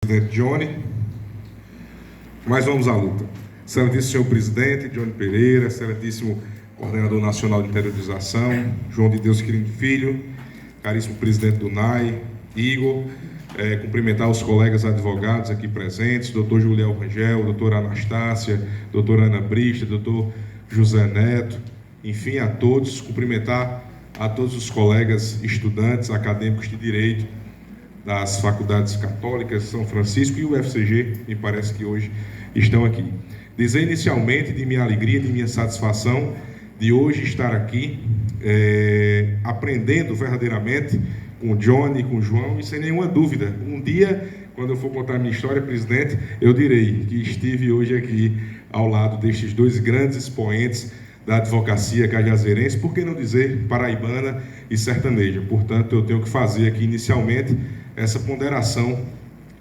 Presidente Johnny, mas vamos à luta. Excelentíssimo senhor presidente Johnny Pereira, excelentíssimo coordenador nacional de interiorização, João de Deus Querido Filho, caríssimo presidente do NAI, Igor, cumprimentar os colegas advogados aqui presentes, doutor Juliel Rangel, doutora Anastácia, doutora Ana Brista, doutor José Neto, enfim, a todos, cumprimentar a todos os colegas estudantes, acadêmicos de Direito das faculdades católicas de São Francisco e o UFCG, me parece que hoje estão aqui. Dizer inicialmente de minha alegria, de minha satisfação de hoje estar aqui, aprendendo verdadeiramente com o Johnny, com o João, e sem nenhuma dúvida, um dia, quando eu for contar a minha história, presidente, eu direi que estive hoje aqui ao lado destes dois grandes expoentes da advocacia cajazeirense, por que não dizer paraibana e sertaneja. Portanto, eu tenho que fazer aqui inicialmente essa ponderação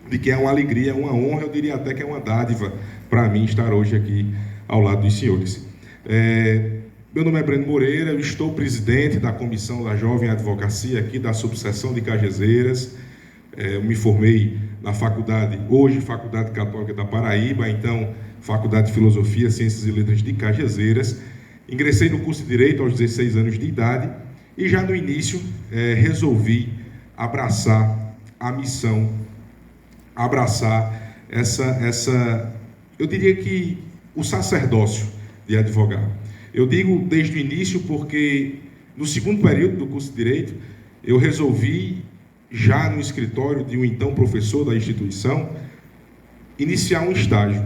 de que é uma alegria, uma honra, eu diria até que é uma dádiva para mim estar hoje aqui ao lado dos senhores. Meu nome é Breno Moreira, eu estou presidente da Comissão da Jovem Advocacia aqui da subseção de Cajazeiras. Eu me formei na faculdade, hoje Faculdade Católica da Paraíba, então Faculdade de Filosofia, Ciências e Letras de Cajazeiras. Ingressei no curso de Direito aos 16 anos de idade e já no início resolvi abraçar a missão, abraçar eu diria que o sacerdócio de advogado. Eu digo desde o início porque no segundo período do curso de Direito eu resolvi, já no escritório de um então professor da instituição, iniciar um estágio.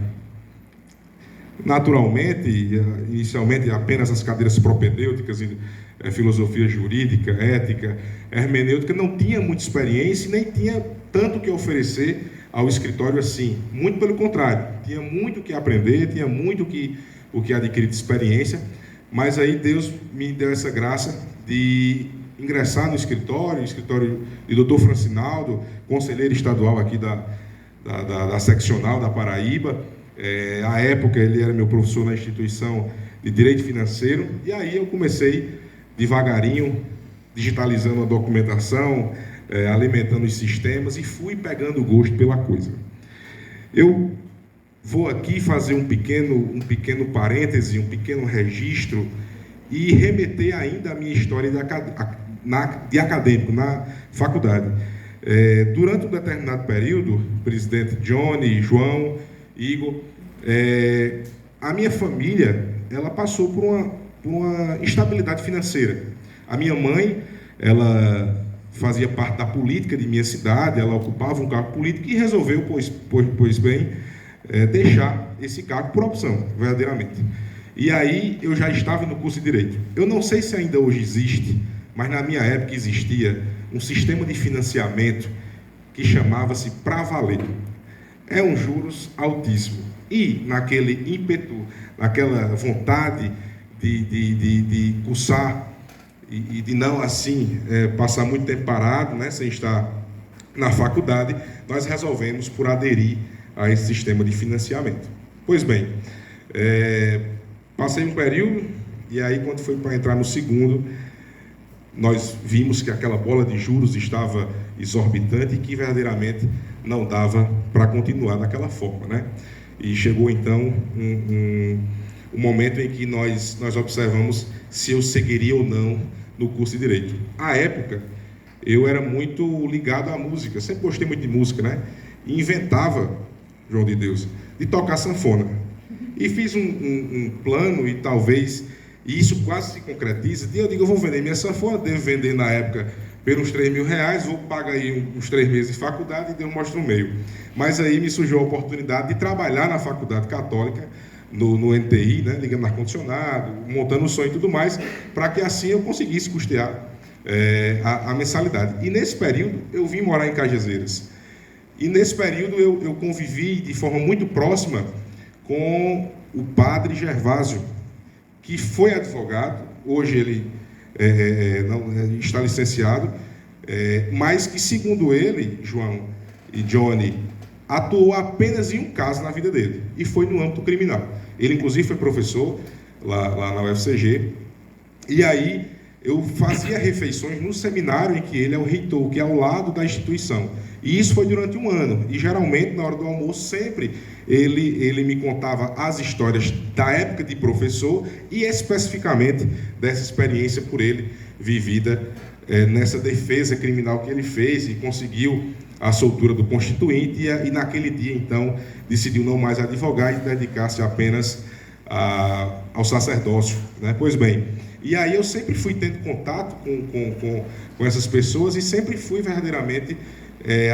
Naturalmente, inicialmente apenas as cadeiras propedêuticas, filosofia jurídica, ética, hermenêutica, não tinha muita experiência e nem tinha tanto o que oferecer ao escritório assim. Muito pelo contrário, tinha muito o que aprender, tinha muito o que adquirir de experiência, mas aí Deus me deu essa graça de ingressar no escritório de doutor Francinaldo, conselheiro estadual aqui da seccional da Paraíba. À época ele era meu professor na instituição de Direito Financeiro, e aí eu comecei devagarinho, digitalizando a documentação, alimentando os sistemas e fui pegando gosto pela coisa. Eu vou aqui fazer um pequeno parêntese, um pequeno registro e remeter ainda a minha história de acadêmico na faculdade. Durante um determinado período, presidente Johnny, João, Igor, a minha família ela passou por uma instabilidade financeira. A minha mãe, ela fazia parte da política de minha cidade, ela ocupava um cargo político e resolveu, pois bem, deixar esse cargo por opção, verdadeiramente. E aí eu já estava no curso de Direito. Eu não sei se ainda hoje existe, mas na minha época existia um sistema de financiamento que chamava-se Pra Valer. É um juros altíssimo. E naquele ímpeto, naquela vontade de cursar e de não assim passar muito tempo parado, né, sem estar na faculdade, nós resolvemos por aderir a esse sistema de financiamento. Pois bem, passei um período e aí quando foi para entrar no segundo, nós vimos que aquela bola de juros estava exorbitante e que verdadeiramente não dava para continuar daquela forma, né? E chegou então um momento em que nós observamos se eu seguiria ou não no curso de Direito. À época, eu era muito ligado à música, sempre gostei muito de música, né? E inventava, João de Deus, de tocar sanfona. E fiz um plano e talvez, e isso quase se concretiza, eu digo, eu vou vender minha sanfona, devo vender na época pelos R$3.000, vou pagar aí uns 3 meses de faculdade e Deus mostra um meio. Mas aí me surgiu a oportunidade de trabalhar na faculdade católica, no NTI, né, ligando ar-condicionado, montando o sonho e tudo mais, para que assim eu conseguisse custear a mensalidade. E nesse período eu vim morar em Cajazeiras. E nesse período eu convivi de forma muito próxima com o padre Gervásio, que foi advogado, hoje ele está licenciado, mas que, segundo ele, João e Johnny, atuou apenas em um caso na vida dele, e foi no âmbito criminal. Ele, inclusive, foi professor lá na UFCG, e aí eu fazia refeições no seminário em que ele é o reitor, que é ao lado da instituição. E isso foi durante um ano. E geralmente, na hora do almoço, sempre ele me contava as histórias da época de professor e especificamente dessa experiência por ele vivida nessa defesa criminal que ele fez e conseguiu a soltura do constituinte e naquele dia, então, decidiu não mais advogar e dedicar-se apenas ao sacerdócio, né? Pois bem, e aí eu sempre fui tendo contato com essas pessoas e sempre fui verdadeiramente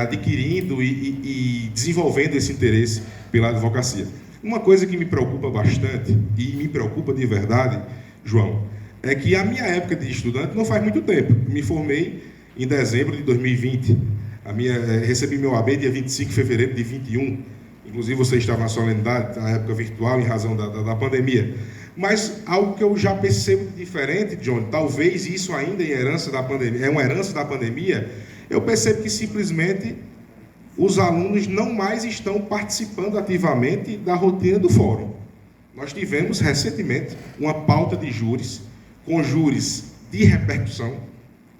adquirindo e desenvolvendo esse interesse pela advocacia. Uma coisa que me preocupa bastante, e me preocupa de verdade, João, é que a minha época de estudante não faz muito tempo. Me formei em dezembro de 2020. Recebi meu AB dia 25 de fevereiro de 21. Inclusive, você estava na solenidade, na época virtual, em razão da pandemia. Mas algo que eu já percebo diferente, John, talvez isso ainda é herança da pandemia, é uma herança da pandemia, eu percebo que simplesmente os alunos não mais estão participando ativamente da rotina do fórum. Nós tivemos recentemente uma pauta de júris, com júris de repercussão,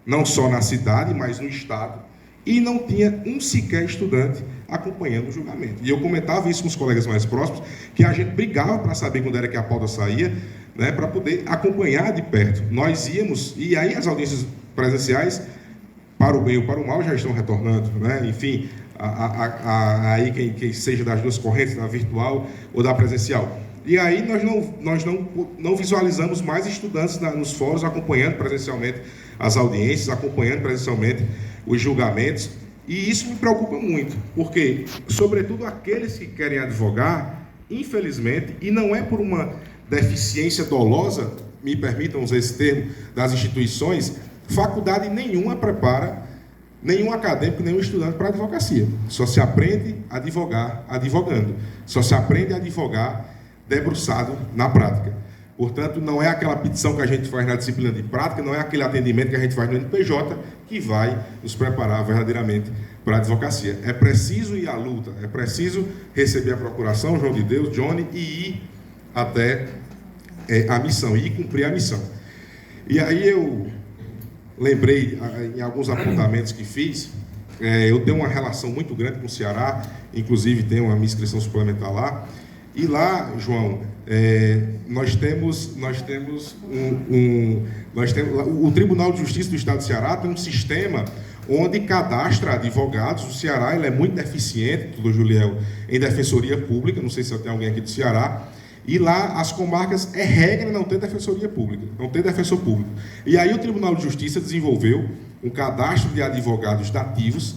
não só na cidade, mas no estado, e não tinha um sequer estudante acompanhando o julgamento. E eu comentava isso com os colegas mais próximos, que a gente brigava para saber quando era que a pauta saía, né, para poder acompanhar de perto. Nós íamos, e aí as audiências presenciais, para o bem ou para o mal, já estão retornando, né? Enfim, aí quem seja das duas correntes, da virtual ou da presencial. E aí nós não visualizamos mais estudantes nos fóruns acompanhando presencialmente as audiências, acompanhando presencialmente os julgamentos, e isso me preocupa muito, porque, sobretudo, aqueles que querem advogar, infelizmente, e não é por uma deficiência dolosa, me permitam usar esse termo, das instituições, faculdade nenhuma prepara nenhum acadêmico, nenhum estudante para a advocacia. Só se aprende a advogar advogando, só se aprende a advogar debruçado na prática. Portanto, não é aquela petição que a gente faz na disciplina de prática, não é aquele atendimento que a gente faz no NPJ que vai nos preparar verdadeiramente para a advocacia. É preciso ir à luta, é preciso receber a procuração, João de Deus, Johnny, e ir até a missão, e cumprir a missão. E aí eu lembrei, em alguns apontamentos que fiz, eu tenho uma relação muito grande com o Ceará, inclusive tenho uma minha inscrição suplementar lá, e lá, João, nós temos o Tribunal de Justiça do Estado do Ceará tem um sistema onde cadastra advogados. O Ceará ele é muito deficiente, doutor Juliel, em defensoria pública, não sei se tem alguém aqui do Ceará, e lá as comarcas é regra não ter defensoria pública, não ter defensor público. E aí o Tribunal de Justiça desenvolveu um cadastro de advogados dativos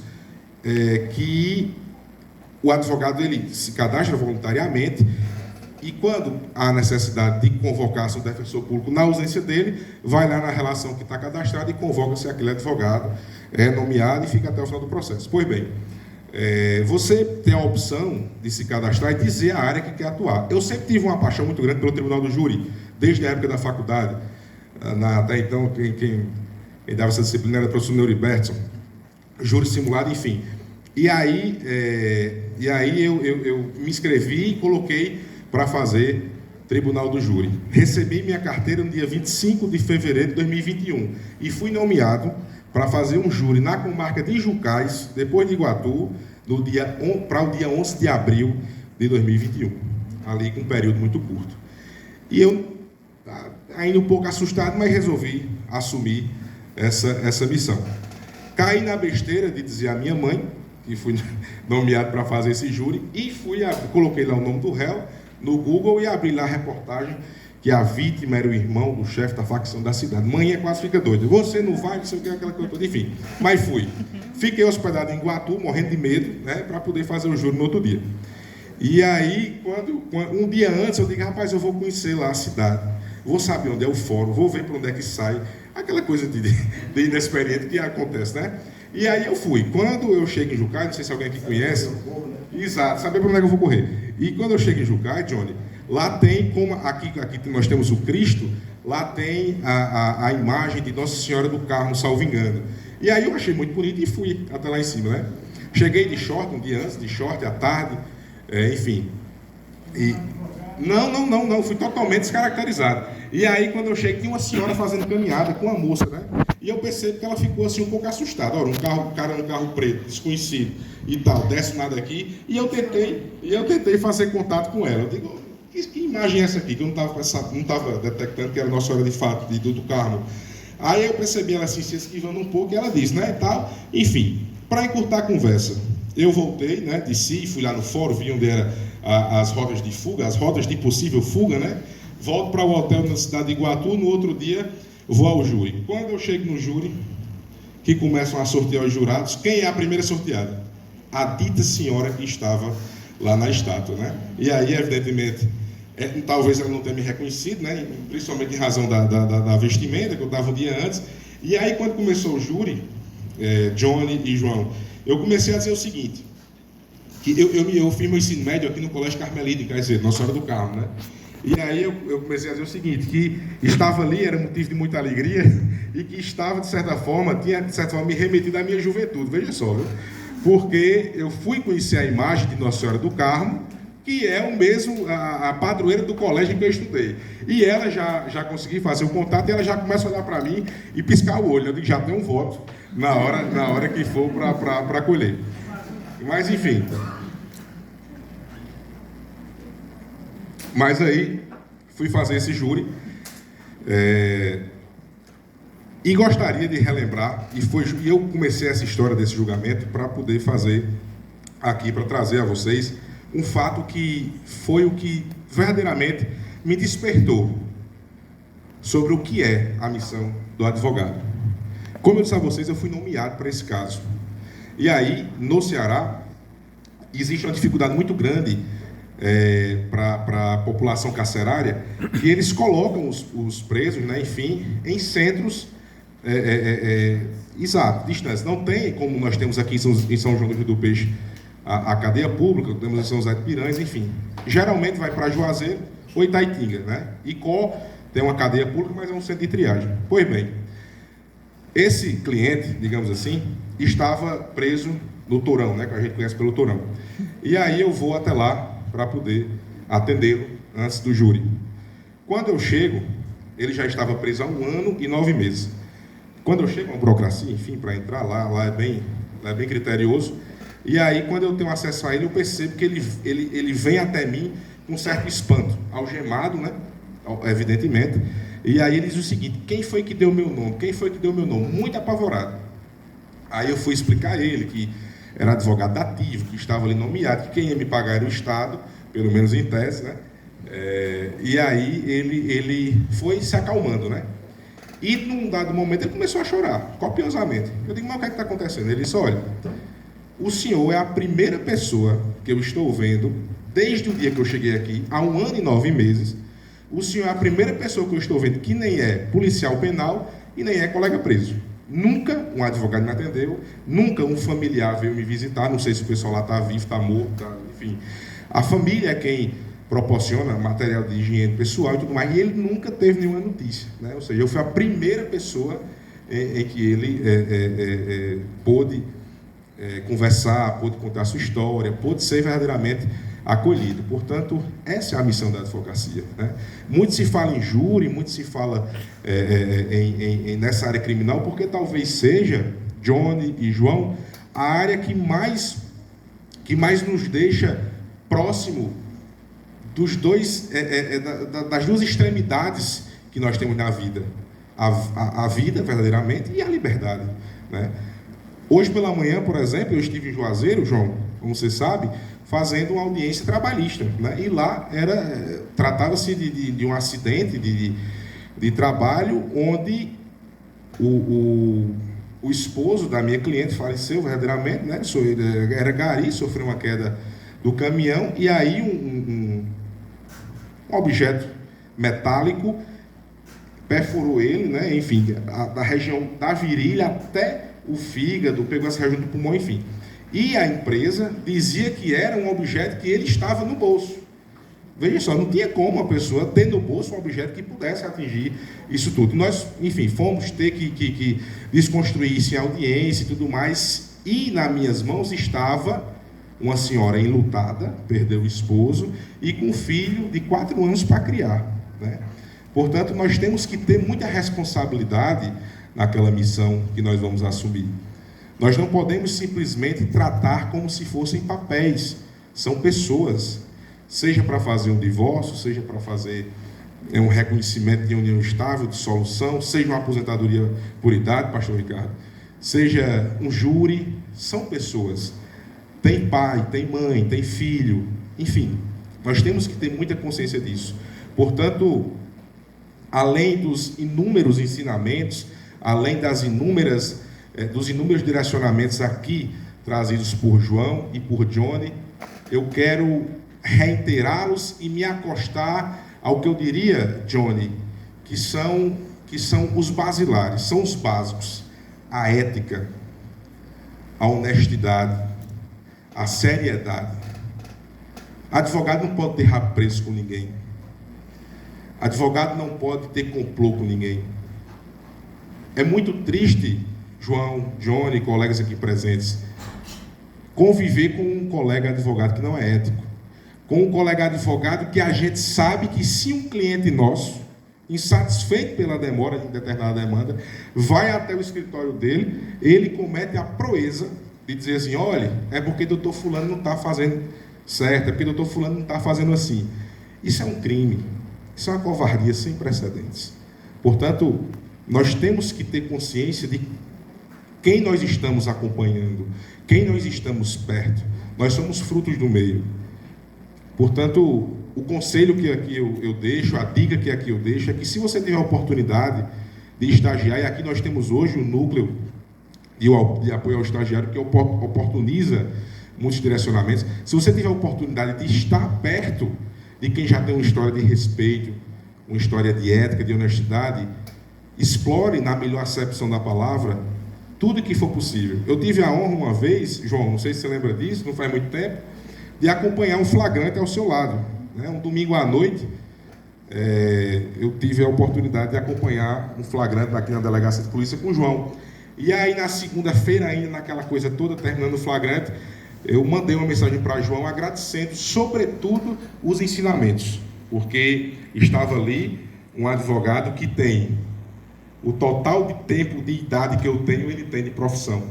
que o advogado ele se cadastra voluntariamente e quando há necessidade de convocar seu defensor público na ausência dele, vai lá na relação que está cadastrada e convoca-se aquele advogado, é nomeado e fica até o final do processo. Pois bem, você tem a opção de se cadastrar e dizer a área que quer atuar. Eu sempre tive uma paixão muito grande pelo Tribunal do Júri, desde a época da faculdade. Até então, quem dava essa disciplina era o professor Neuribertson, júri simulado, enfim. E aí eu me inscrevi e coloquei para fazer Tribunal do Júri. Recebi minha carteira no dia 25 de fevereiro de 2021 e fui nomeado para fazer um júri na comarca de Jucás, depois de Iguatu, para o dia 11 de abril de 2021, ali com um período muito curto. E eu, ainda um pouco assustado, mas resolvi assumir essa missão. Caí na besteira de dizer à minha mãe, que fui nomeado para fazer esse júri, e coloquei lá o nome do réu no Google e abri lá a reportagem que a vítima era o irmão do chefe da facção da cidade. Mãe quase fica doida. Você não vai, não sei o que, aquela coisa toda. Enfim, mas fui. Fiquei hospedado em Iguatu, morrendo de medo, né, para poder fazer o júri no outro dia. E aí, um dia antes, eu digo, rapaz, eu vou conhecer lá a cidade. Vou saber onde é o fórum, vou ver para onde é que sai. Aquela coisa de inexperiente que acontece, né? E aí eu fui. Quando eu chego em Jucás, não sei se alguém aqui conhece. Exato, saber para onde é que eu vou correr. E quando eu chego em Jucás, Johnny, lá tem, como aqui nós temos o Cristo, lá tem a imagem de Nossa Senhora do Carmo, salvo engano. E aí eu achei muito bonito e fui até lá em cima, né? Cheguei de short um dia antes, de short à tarde, enfim. E não, fui totalmente descaracterizado. E aí quando eu cheguei, tinha uma senhora fazendo caminhada com uma moça, né? E eu percebo que ela ficou assim um pouco assustada. Olha, um carro preto, desconhecido e tal, desce nada aqui. E eu tentei fazer contato com ela. Eu digo, que imagem é essa aqui? Que eu não estava detectando que era Nossa Senhora de Fato, do Carmo. Aí eu percebi ela assim, se esquivando um pouco, e ela disse, né, e tal. Enfim, para encurtar a conversa, eu voltei, né, desci, fui lá no fórum, vi onde eram as rotas de fuga, as rotas de possível fuga, né? Volto para o hotel na cidade de Iguatu, no outro dia vou ao júri. Quando eu chego no júri, que começam a sortear os jurados, quem é a primeira sorteada? A dita senhora que estava lá na estátua, né? E aí, evidentemente, talvez ela não tenha me reconhecido, né? Principalmente em razão da vestimenta, que eu estava um dia antes. E aí, quando começou o júri, Johnny e João, eu comecei a dizer o seguinte, que eu fiz meu ensino médio aqui no Colégio Carmelita, quer dizer, Nossa Senhora do Carmo, né? E aí eu comecei a dizer o seguinte, que estava ali, era motivo de muita alegria, e que estava, de certa forma, me remetido à minha juventude, veja só, viu? Porque eu fui conhecer a imagem de Nossa Senhora do Carmo, que é o mesmo, a padroeira do colégio em que eu estudei. E ela já consegui fazer o contato, e ela já começa a olhar para mim e piscar o olho. Eu digo, já tem um voto na hora que for para colher. Mas, enfim... Mas aí, fui fazer esse júri e gostaria de relembrar, e eu comecei essa história desse julgamento para poder fazer aqui, para trazer a vocês um fato que foi o que verdadeiramente me despertou sobre o que é a missão do advogado. Como eu disse a vocês, eu fui nomeado para esse caso. E aí, no Ceará, existe uma dificuldade muito grande para a população carcerária, que eles colocam os presos, né, enfim, em centros distantes. Não tem, como nós temos aqui em São João do Rio do Peixe, a cadeia pública, temos em São José de Piranhas, enfim. Geralmente vai para Juazeiro ou Itaitinga, né? Icó tem uma cadeia pública, mas é um centro de triagem. Pois bem, esse cliente, digamos assim, estava preso no Torão, né, que a gente conhece pelo Torão. E aí eu vou até lá para poder atendê-lo antes do júri. Quando eu chego, ele já estava preso há 1 ano e 9 meses. Quando eu chego, uma burocracia, enfim, para entrar lá é bem criterioso. E aí, quando eu tenho acesso a ele, eu percebo que ele vem até mim com um certo espanto, algemado, né, evidentemente. E aí ele diz o seguinte, quem foi que deu meu nome? Quem foi que deu meu nome? Muito apavorado. Aí eu fui explicar a ele que era advogado ativo, que estava ali nomeado, que quem ia me pagar era o Estado, pelo menos em tese, né? E aí ele foi se acalmando, né? E num dado momento ele começou a chorar, copiosamente. Eu digo, mas o que é que está acontecendo? Ele disse, olha, o senhor é a primeira pessoa que eu estou vendo, desde o dia que eu cheguei aqui, há 1 ano e 9 meses, o senhor é a primeira pessoa que eu estou vendo que nem é policial penal e nem é colega preso. Nunca um advogado me atendeu, nunca um familiar veio me visitar, não sei se o pessoal lá está vivo, está morto, enfim. A família é quem proporciona material de higiene pessoal e tudo mais, e ele nunca teve nenhuma notícia, né? Ou seja, eu fui a primeira pessoa em que ele pôde conversar, pôde contar a sua história, pôde ser verdadeiramente acolhido. Portanto, essa é a missão da advocacia, né? Muito se fala em júri, muito se fala nessa área criminal, porque talvez seja, Johnny e João, a área que mais nos deixa próximo dos das duas extremidades que nós temos na vida. A vida, verdadeiramente, e a liberdade, né? Hoje pela manhã, por exemplo, eu estive em Juazeiro, João, como você sabe, fazendo uma audiência trabalhista, né? E lá tratava-se de um acidente de trabalho onde o esposo da minha cliente faleceu verdadeiramente, né? Era gari, sofreu uma queda do caminhão, e aí um objeto metálico perfurou ele, né? Enfim, da região da virilha até o fígado, pegou essa região do pulmão, enfim. E a empresa dizia que era um objeto que ele estava no bolso. Veja só, não tinha como a pessoa ter no bolso um objeto que pudesse atingir isso tudo. Nós, enfim, fomos ter que desconstruir isso em audiência e tudo mais, e nas minhas mãos estava uma senhora enlutada, perdeu o esposo, e com um filho de 4 anos para criar, né? Portanto, nós temos que ter muita responsabilidade naquela missão que nós vamos assumir. Nós não podemos simplesmente tratar como se fossem papéis, são pessoas, seja para fazer um divórcio, seja para fazer um reconhecimento de união estável, de solução, seja uma aposentadoria por idade, pastor Ricardo, seja um júri, são pessoas. Tem pai, tem mãe, tem filho, enfim, nós temos que ter muita consciência disso. Portanto, além dos inúmeros ensinamentos, além dos inúmeros direcionamentos aqui trazidos por João e por Johnny, eu quero reiterá-los e me acostar ao que eu diria, Johnny, que são os basilares, são os básicos: a ética, a honestidade, a seriedade. Advogado não pode ter rabo preso com ninguém. Advogado não pode ter complô com ninguém. É muito triste, João, Johnny, colegas aqui presentes, conviver com um colega advogado que não é ético, com um colega advogado que a gente sabe que se um cliente nosso, insatisfeito pela demora de determinada demanda, vai até o escritório dele, ele comete a proeza de dizer assim: olha, é porque doutor fulano não está fazendo certo, é porque doutor fulano não está fazendo assim. Isso é um crime, isso é uma covardia sem precedentes. Portanto, nós temos que ter consciência de quem nós estamos acompanhando, quem nós estamos perto. Nós somos frutos do meio. Portanto, o conselho que aqui eu deixo, a dica que aqui eu deixo, é que se você tiver a oportunidade de estagiar, e aqui nós temos hoje um núcleo de apoio ao estagiário que oportuniza muitos direcionamentos, se você tiver a oportunidade de estar perto de quem já tem uma história de respeito, uma história de ética, de honestidade, explore, na melhor acepção da palavra, tudo que for possível. Eu tive a honra uma vez, João, não sei se você lembra disso, não faz muito tempo, de acompanhar um flagrante ao seu lado. Um domingo à noite, eu tive a oportunidade de acompanhar um flagrante aqui na delegacia de polícia com o João. E aí, na segunda-feira, ainda naquela coisa toda, terminando o flagrante, eu mandei uma mensagem para João agradecendo, sobretudo, os ensinamentos, porque estava ali um advogado que tem o total de tempo de idade que eu tenho, ele tem de profissão,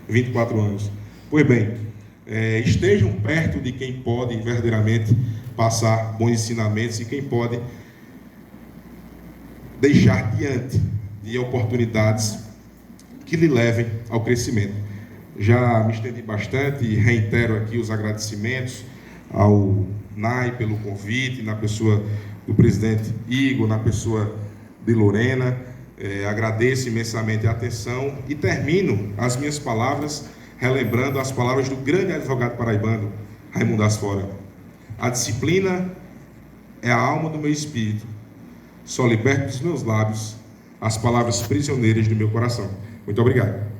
24 anos. Pois bem, estejam perto de quem pode verdadeiramente passar bons ensinamentos e quem pode deixar diante de oportunidades que lhe levem ao crescimento. Já me estendi bastante e reitero aqui os agradecimentos ao NAI pelo convite, na pessoa do presidente Igor, na pessoa de Lorena. Agradeço imensamente a atenção e termino as minhas palavras relembrando as palavras do grande advogado paraibano, Raimundo Asfora. A disciplina é a alma do meu espírito, só liberto dos meus lábios as palavras prisioneiras do meu coração. Muito obrigado.